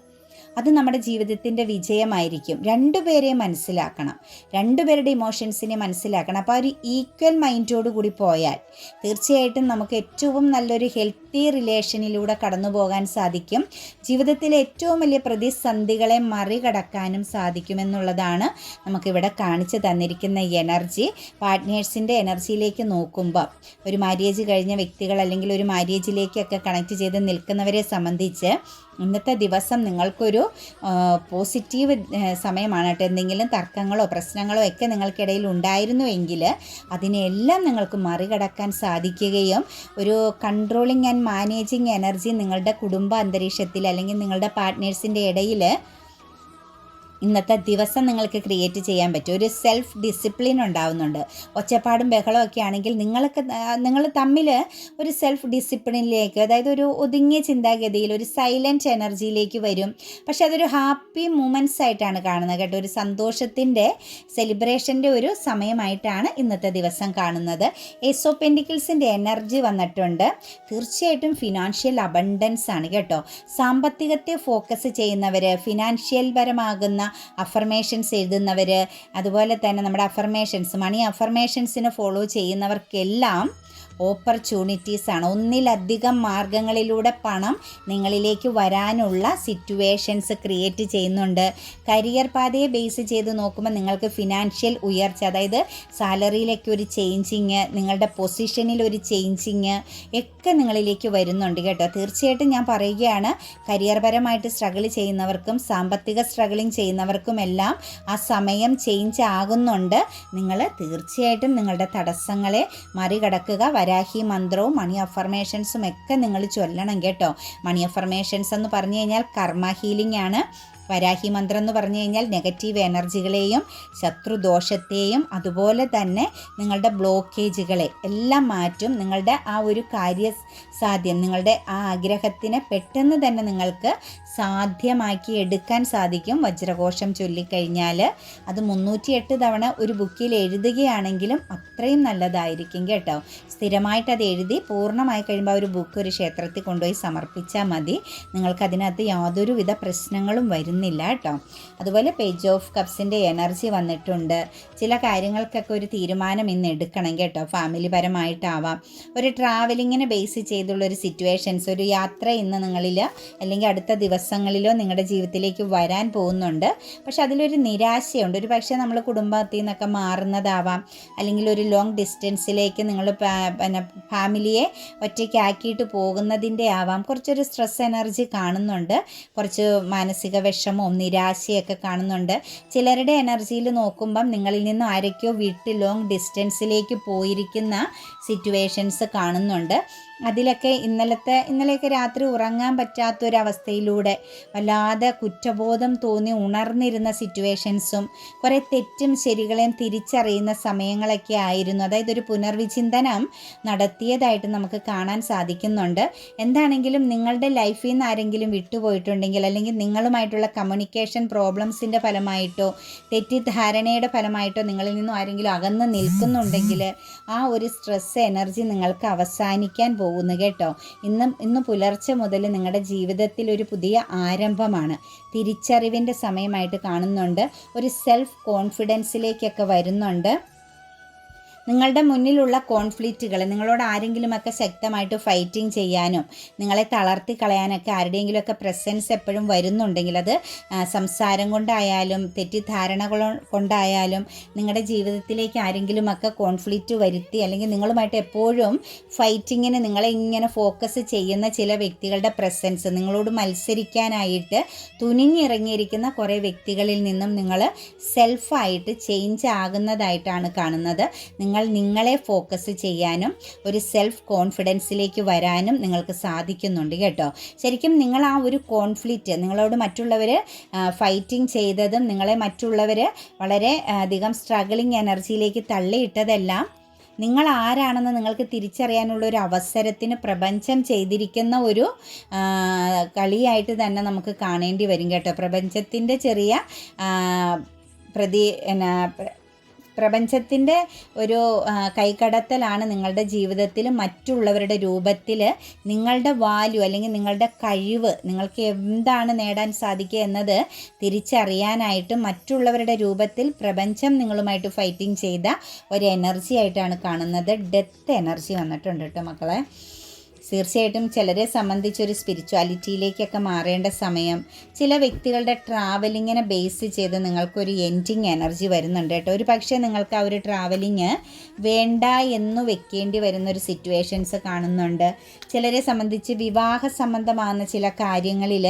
അത് നമ്മുടെ ജീവിതത്തിൻ്റെ വിജയമായിരിക്കും. രണ്ടുപേരെയും മനസ്സിലാക്കണം, രണ്ടുപേരുടെ ഇമോഷൻസിനെ മനസ്സിലാക്കണം. അപ്പോൾ ഒരു ഈക്വൽ മൈൻഡോട് കൂടി പോയാൽ തീർച്ചയായിട്ടും നമുക്ക് ഏറ്റവും നല്ലൊരു ഹെൽത്തി റിലേഷനിലൂടെ കടന്നു പോകാൻ സാധിക്കും. ജീവിതത്തിലെ ഏറ്റവും വലിയ പ്രതിസന്ധികളെ മറികടക്കാനും സാധിക്കുമെന്നുള്ളതാണ് നമുക്കിവിടെ കാണിച്ചു തന്നിരിക്കുന്ന എനർജി. പാർട്ട്നേഴ്സിൻ്റെ എനർജിയിലേക്ക് നോക്കുമ്പോൾ ഒരു മാര്യേജ് കഴിഞ്ഞ വ്യക്തികൾ അല്ലെങ്കിൽ ഒരു മാര്യേജിലേക്കൊക്കെ കണക്ട് ചെയ്ത് നിൽക്കുന്നവരെ സംബന്ധിച്ച് ഇന്നത്തെ ദിവസം നിങ്ങൾക്കൊരു പോസിറ്റീവ് സമയമാണ് കേട്ടോ. എന്തെങ്കിലും തർക്കങ്ങളോ പ്രശ്നങ്ങളോ ഒക്കെ നിങ്ങൾക്കിടയിൽ ഉണ്ടായിരുന്നുവെങ്കിൽ അതിനെല്ലാം നിങ്ങൾക്ക് മറികടക്കാൻ സാധിക്കുകയും ഒരു കൺട്രോളിങ് ആൻഡ് മാനേജിങ് എനർജി നിങ്ങളുടെ കുടുംബ അന്തരീക്ഷത്തിൽ അല്ലെങ്കിൽ നിങ്ങളുടെ പാർട്ട്നേഴ്സിൻ്റെ ഇടയിൽ ഇന്നത്തെ ദിവസം നിങ്ങൾക്ക് ക്രിയേറ്റ് ചെയ്യാൻ പറ്റും. ഒരു സെൽഫ് ഡിസിപ്ലിൻ ഉണ്ടാവുന്നുണ്ട്. ഒച്ചപ്പാടും ബഹളവും ഒക്കെ ആണെങ്കിൽ നിങ്ങൾ തമ്മിൽ ഒരു സെൽഫ് ഡിസിപ്ലിനിലേക്ക്, അതായത് ഒരു ഒതുങ്ങിയ ചിന്താഗതിയിൽ ഒരു സൈലൻറ്റ് എനർജിയിലേക്ക് വരും. പക്ഷെ അതൊരു ഹാപ്പി മൂമെൻറ്റ്സ് ആയിട്ടാണ് കാണുന്നത് കേട്ടോ. ഒരു സന്തോഷത്തിൻ്റെ സെലിബ്രേഷൻ്റെ ഒരു സമയമായിട്ടാണ് ഇന്നത്തെ ദിവസം കാണുന്നത്. ഏസ് ഓഫ് പെൻഡിക്കിൾസിൻ്റെ എനർജി വന്നിട്ടുണ്ട്. തീർച്ചയായിട്ടും ഫിനാൻഷ്യൽ അബണ്ടൻസ് ആണ് കേട്ടോ. സാമ്പത്തികത്തെ ഫോക്കസ് ചെയ്യുന്നവർ, ഫിനാൻഷ്യൽ പരമാകുന്ന അഫർമേഷൻസ് എഴുതുന്നവർ, അതുപോലെ തന്നെ നമ്മുടെ മണി അഫർമേഷൻസിനെ ഫോളോ ചെയ്യുന്നവർക്കെല്ലാം ഓപ്പർച്യൂണിറ്റീസാണ്. ഒന്നിലധികം മാർഗങ്ങളിലൂടെ പണം നിങ്ങളിലേക്ക് വരാനുള്ള സിറ്റുവേഷൻസ് ക്രിയേറ്റ് ചെയ്യുന്നുണ്ട്. കരിയർ പാതയെ ബേസ് ചെയ്ത് നോക്കുമ്പോൾ നിങ്ങൾക്ക് ഫിനാൻഷ്യൽ ഉയർച്ച, അതായത് സാലറിയിലേക്ക് ഒരു ചേഞ്ചിങ്, നിങ്ങളുടെ പൊസിഷനിൽ ഒരു ചേഞ്ചിങ് ഒക്കെ നിങ്ങളിലേക്ക് വരുന്നുണ്ട് കേട്ടോ. തീർച്ചയായിട്ടും ഞാൻ പറയുകയാണ്, കരിയർ പരമായിട്ട് സ്ട്രഗിൾ ചെയ്യുന്നവർക്കും സാമ്പത്തിക സ്ട്രഗിളിങ് ചെയ്യുന്നവർക്കുമെല്ലാം ആ സമയം ചേഞ്ച് ആകുന്നുണ്ട്. നിങ്ങൾ തീർച്ചയായിട്ടും നിങ്ങളുടെ തടസ്സങ്ങളെ മറികടക്കുക. വരാഹി മന്ത്രവും മണി അഫർമേഷൻസും ഒക്കെ നിങ്ങൾ ചൊല്ലണം കേട്ടോ. മണി അഫർമേഷൻസ് എന്ന് പറഞ്ഞു കഴിഞ്ഞാൽ കർമ്മ ഹീലിംഗ് ആണ്. വരാഹി മന്ത്രം എന്ന് പറഞ്ഞു കഴിഞ്ഞാൽ നെഗറ്റീവ് എനർജികളെയും ശത്രുദോഷത്തെയും അതുപോലെ തന്നെ നിങ്ങളുടെ ബ്ലോക്കേജുകളെ എല്ലാം മാറ്റും. നിങ്ങളുടെ ആ ഒരു കാര്യസാധ്യം, നിങ്ങളുടെ ആ ആഗ്രഹത്തിനെ പെട്ടെന്ന് തന്നെ നിങ്ങൾക്ക് സാധ്യമാക്കി എടുക്കാൻ സാധിക്കും. വജ്രഘോഷം ചൊല്ലിക്കഴിഞ്ഞാൽ അത് 308 തവണ ഒരു ബുക്കിൽ എഴുതുകയാണെങ്കിലും അത്രയും നല്ലതായിരിക്കും കേട്ടോ. സ്ഥിരമായിട്ട് അത് എഴുതി പൂർണ്ണമായി കഴിയുമ്പോൾ ഒരു ബുക്ക് ഒരു ക്ഷേത്രത്തിൽ കൊണ്ടുപോയി സമർപ്പിച്ചാൽ മതി. നിങ്ങൾക്കതിനകത്ത് യാതൊരുവിധ പ്രശ്നങ്ങളും വരുന്നില്ല കേട്ടോ. അതുപോലെ പേജ് ഓഫ് കപ്സിൻ്റെ എനർജി വന്നിട്ടുണ്ട്. ചില കാര്യങ്ങൾക്കൊക്കെ ഒരു തീരുമാനം ഇന്ന് എടുക്കണം കേട്ടോ. ഫാമിലി പരമായിട്ടാവാം, ഒരു ട്രാവലിങ്ങിനെ ബേസ് ചെയ്തുള്ളൊരു സിറ്റുവേഷൻസ്, ഒരു യാത്ര ഇന്ന് നിങ്ങളിൽ അല്ലെങ്കിൽ അടുത്ത ദിവസങ്ങളിലോ നിങ്ങളുടെ ജീവിതത്തിലേക്ക് വരാൻ പോകുന്നുണ്ട്. പക്ഷെ അതിലൊരു നിരാശയുണ്ട്. ഒരു പക്ഷേ നമ്മൾ കുടുംബത്തിൽ നിന്നൊക്കെ മാറുന്നതാവാം, അല്ലെങ്കിൽ ഒരു ലോങ് ഡിസ്റ്റൻസിലേക്ക് നിങ്ങൾ ഫാമിലിയെ ഒറ്റയ്ക്കാക്കിയിട്ട് പോകുന്നതിൻ്റെ ആവാം. കുറച്ചൊരു സ്ട്രെസ് എനർജി കാണുന്നുണ്ട്. കുറച്ച് മാനസിക വിഷമവും നിരാശയൊക്കെ കാണുന്നുണ്ട്. ചിലരുടെ എനർജിയിൽ നോക്കുമ്പം നിങ്ങളിൽ നിന്നും ആരൊക്കെയോ വിട്ട് ലോങ് ഡിസ്റ്റൻസിലേക്ക് പോയിരിക്കുന്ന സിറ്റുവേഷൻസ് കാണുന്നുണ്ട്. അതിലൊക്കെ ഇന്നലെയൊക്കെ രാത്രി ഉറങ്ങാൻ പറ്റാത്തൊരവസ്ഥയിലൂടെ വല്ലാതെ കുറ്റബോധം തോന്നി ഉണർന്നിരുന്ന സിറ്റുവേഷൻസും കുറേ തെറ്റും ശരികളെയും തിരിച്ചറിയുന്ന സമയങ്ങളൊക്കെ ആയിരുന്നു. അതായത് ഒരു പുനർവിചിന്തനം നടത്തിയതായിട്ട് നമുക്ക് കാണാൻ സാധിക്കുന്നുണ്ട്. എന്താണെങ്കിലും നിങ്ങളുടെ ലൈഫിൽ നിന്ന് ആരെങ്കിലും വിട്ടുപോയിട്ടുണ്ടെങ്കിൽ, അല്ലെങ്കിൽ നിങ്ങളുമായിട്ടുള്ള കമ്മ്യൂണിക്കേഷൻ പ്രോബ്ലംസിൻ്റെ ഫലമായിട്ടോ തെറ്റിദ്ധാരണയുടെ ഫലമായിട്ടോ നിങ്ങളിൽ നിന്നും ആരെങ്കിലും അകന്ന് നിൽക്കുന്നുണ്ടെങ്കിൽ ആ ഒരു സ്ട്രെസ് എനർജി നിങ്ങൾക്ക് അവസാനിക്കാൻ പോകുന്നു കേട്ടോ. ഇന്ന് പുലർച്ചെ മുതൽ നിങ്ങളുടെ ജീവിതത്തിൽ ഒരു പുതിയ ആരംഭമാണ്, തിരിച്ചറിവിൻ്റെ സമയമായിട്ട് കാണുന്നുണ്ട്. ഒരു സെൽഫ് കോൺഫിഡൻസിലേക്കൊക്കെ വരുന്നുണ്ട്. നിങ്ങളുടെ മുന്നിലുള്ള കോൺഫ്ലിക്റ്റുകൾ, നിങ്ങളോട് ആരെങ്കിലുമൊക്കെ ശക്തമായിട്ട് ഫൈറ്റിംഗ് ചെയ്യാനും നിങ്ങളെ തളർത്തി കളയാനൊക്കെ ആരുടെയെങ്കിലുമൊക്കെ പ്രസൻസ് എപ്പോഴും വരുന്നുണ്ടെങ്കിൽ, അത് സംസാരം കൊണ്ടായാലും തെറ്റിദ്ധാരണകൾ കൊണ്ടായാലും നിങ്ങളുടെ ജീവിതത്തിലേക്ക് ആരെങ്കിലുമൊക്കെ കോൺഫ്ലിക്റ്റ് വരുത്തി, അല്ലെങ്കിൽ നിങ്ങളുമായിട്ട് എപ്പോഴും ഫൈറ്റിങ്ങിന് നിങ്ങളെ ഇങ്ങനെ ഫോക്കസ് ചെയ്യുന്ന ചില വ്യക്തികളുടെ പ്രസൻസ്, നിങ്ങളോട് മത്സരിക്കാനായിട്ട് തുനിഞ്ഞിറങ്ങിയിരിക്കുന്ന കുറേ വ്യക്തികളിൽ നിന്നും നിങ്ങൾ സെൽഫായിട്ട് ചേഞ്ച് ആകുന്നതായിട്ടാണ് കാണുന്നത്. നിങ്ങളെ ഫോക്കസ് ചെയ്യാനും ഒരു സെൽഫ് കോൺഫിഡൻസിലേക്ക് വരാനും നിങ്ങൾക്ക് സാധിക്കുന്നുണ്ട് കേട്ടോ. ശരിക്കും നിങ്ങൾ ആ ഒരു കോൺഫ്ലിക്റ്റ്, നിങ്ങളോട് മറ്റുള്ളവർ ഫൈറ്റിംഗ് ചെയ്തതും നിങ്ങളെ മറ്റുള്ളവർ വളരെ അധികം സ്ട്രഗിളിങ് എനർജിയിലേക്ക് തള്ളിയിട്ടതെല്ലാം നിങ്ങൾ ആരാണെന്ന് നിങ്ങൾക്ക് തിരിച്ചറിയാനുള്ള ഒരു അവസരത്തിന് പ്രപഞ്ചം ചെയ്തിരിക്കുന്ന ഒരു കളിയായിട്ട് തന്നെ നമുക്ക് കാണേണ്ടി വരും കേട്ടോ. പ്രപഞ്ചത്തിൻ്റെ ചെറിയ പ്രപഞ്ചത്തിൻ്റെ ഒരു കൈകടത്തലാണ് നിങ്ങളുടെ ജീവിതത്തിൽ മറ്റുള്ളവരുടെ രൂപത്തിൽ നിങ്ങളുടെ വാല്യൂ, അല്ലെങ്കിൽ നിങ്ങളുടെ കഴിവ്, നിങ്ങൾക്ക് എന്താണ് നേടാൻ സാധിക്കുക എന്നത് തിരിച്ചറിയാനായിട്ട് മറ്റുള്ളവരുടെ രൂപത്തിൽ പ്രപഞ്ചം നിങ്ങളുമായിട്ട് ഫൈറ്റിംഗ് ചെയ്ത ഒരു എനർജി ആയിട്ടാണ് കാണുന്നത്. ഡെത്ത് എനർജി വന്നിട്ടുണ്ട് കേട്ടോ മക്കളെ. തീർച്ചയായിട്ടും ചിലരെ സംബന്ധിച്ചൊരു സ്പിരിച്വാലിറ്റിയിലേക്കൊക്കെ മാറേണ്ട സമയം, ചില വ്യക്തികളുടെ ട്രാവലിങ്ങിനെ ബേസ് ചെയ്ത് നിങ്ങൾക്കൊരു എൻഡിങ് എനർജി വരുന്നുണ്ട് കേട്ടോ. ഒരു പക്ഷേ നിങ്ങൾക്ക് ആ ഒരു ട്രാവലിങ് വേണ്ട എന്ന് വെക്കേണ്ടി വരുന്നൊരു സിറ്റുവേഷൻസ് കാണുന്നുണ്ട്. ചിലരെ സംബന്ധിച്ച് വിവാഹ സംബന്ധമാകുന്ന ചില കാര്യങ്ങളിൽ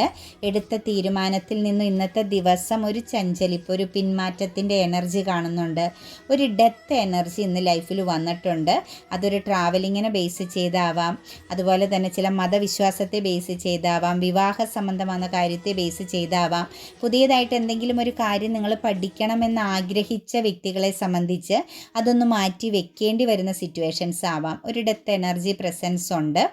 എടുത്ത തീരുമാനത്തിൽ നിന്ന് ഇന്നത്തെ ദിവസം ഒരു ചഞ്ചലിപ്പ്, ഒരു പിന്മാറ്റത്തിൻ്റെ എനർജി കാണുന്നുണ്ട്. ഒരു ഡെത്ത് എനർജി ഇന്ന് ലൈഫിൽ വന്നിട്ടുണ്ട്. അതൊരു ട്രാവലിങ്ങിനെ ബേസ് ചെയ്താവാം, അതുപോലെ തന്നെ ചില മതവിശ്വാസത്തെ ബേസ് ചെയ്താവാം, വിവാഹ സംബന്ധമായ കാര്യത്തെ ബേസ് ചെയ്താവാം. പുതിയതായിട്ട് എന്തെങ്കിലും ഒരു കാര്യം നിങ്ങൾ പഠിക്കണമെന്ന് ആഗ്രഹിച്ച വ്യക്തികളെ സംബന്ധിച്ച് അതൊന്ന് മാറ്റി വെക്കേണ്ടി വരുന്ന സിറ്റുവേഷൻസ് ആവാം. ഒരു ഡെത്ത് എനർജി പ്രസൻസ് ഉണ്ട്.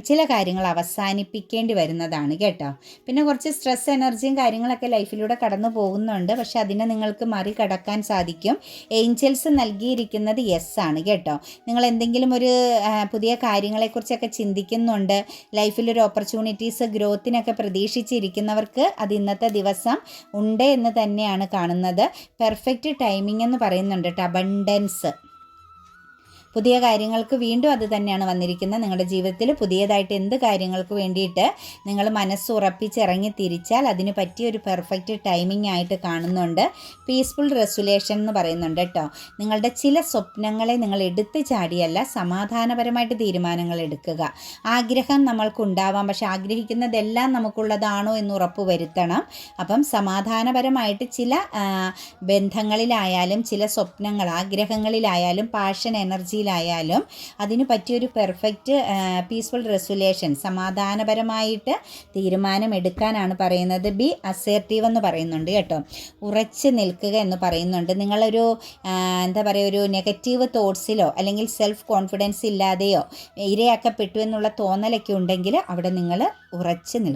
ചില കാര്യങ്ങൾ അവസാനിപ്പിക്കേണ്ടി വരുന്നതാണ് കേട്ടോ. പിന്നെ കുറച്ച് സ്ട്രെസ് എനർജിയും കാര്യങ്ങളൊക്കെ ലൈഫിലൂടെ കടന്നു പോകുന്നുണ്ട്. പക്ഷെ അതിനെ നിങ്ങൾക്ക് മറികടക്കാൻ സാധിക്കും. ഏഞ്ചൽസ് നൽകിയിരിക്കുന്നത് യെസ് ആണ് കേട്ടോ. നിങ്ങൾ എന്തെങ്കിലും ഒരു പുതിയ കാര്യങ്ങളെക്കുറിച്ചൊക്കെ ചിന്തിക്കുന്നുണ്ട്, ലൈഫിലൊരു ഓപ്പർച്യൂണിറ്റീസ് ഗ്രോത്തിനൊക്കെ പ്രതീക്ഷിച്ചിരിക്കുന്നവർക്ക് അത് ഇന്നത്തെ ദിവസം ഉണ്ട് എന്ന് തന്നെയാണ് കാണുന്നത്. പെർഫെക്റ്റ് ടൈമിംഗ് എന്ന് പറയുന്നുണ്ട് കേട്ടോ. അബണ്ടൻസ്, പുതിയ കാര്യങ്ങൾക്ക് വീണ്ടും അത് തന്നെയാണ് വന്നിരിക്കുന്നത്. നിങ്ങളുടെ ജീവിതത്തിൽ പുതിയതായിട്ട് എന്ത് കാര്യങ്ങൾക്ക് വേണ്ടിയിട്ട് നിങ്ങൾ മനസ്സുറപ്പിച്ചിറങ്ങി തിരിച്ചാൽ അതിന് പറ്റിയ ഒരു പെർഫെക്റ്റ് ടൈമിംഗ് ആയിട്ട് കാണുന്നുണ്ട്. പീസ്ഫുൾ റെസൊല്യൂഷൻ എന്ന് പറയുന്നുണ്ട് കേട്ടോ. നിങ്ങളുടെ ചില സ്വപ്നങ്ങളെ നിങ്ങൾ എടുത്ത് ചാടിയല്ല, സമാധാനപരമായിട്ട് തീരുമാനങ്ങൾ എടുക്കുക. ആഗ്രഹം നമ്മൾക്കുണ്ടാവാം, പക്ഷെ ആഗ്രഹിക്കുന്നതെല്ലാം നമുക്കുള്ളതാണോ എന്ന് ഉറപ്പ് വരുത്തണം. അപ്പം സമാധാനപരമായിട്ട് ചില ബന്ധങ്ങളിലായാലും ചില സ്വപ്നങ്ങൾ, ആഗ്രഹങ്ങളിലായാലും പാഷൻ എനർജി ായാലും അതിന് പറ്റിയൊരു പെർഫെക്റ്റ് പീസ്ഫുൾ റെസൊല്യൂഷൻ, സമാധാനപരമായിട്ട് തീരുമാനമെടുക്കാനാണ് പറയുന്നത്. ബി അസേർട്ടീവ് എന്ന് പറയുന്നുണ്ട് കേട്ടോ. ഉറച്ചു നിൽക്കുക എന്ന് പറയുന്നുണ്ട്. നിങ്ങളൊരു എന്താ പറയുക, ഒരു നെഗറ്റീവ് തോട്ട്സിലോ അല്ലെങ്കിൽ സെൽഫ് കോൺഫിഡൻസ് ഇല്ലാതെയോ ഇരയാക്കപ്പെട്ടു എന്നുള്ള തോന്നലൊക്കെ ഉണ്ടെങ്കിൽ അവിടെ നിങ്ങൾ ഉറച്ചു നിൽക്കുക.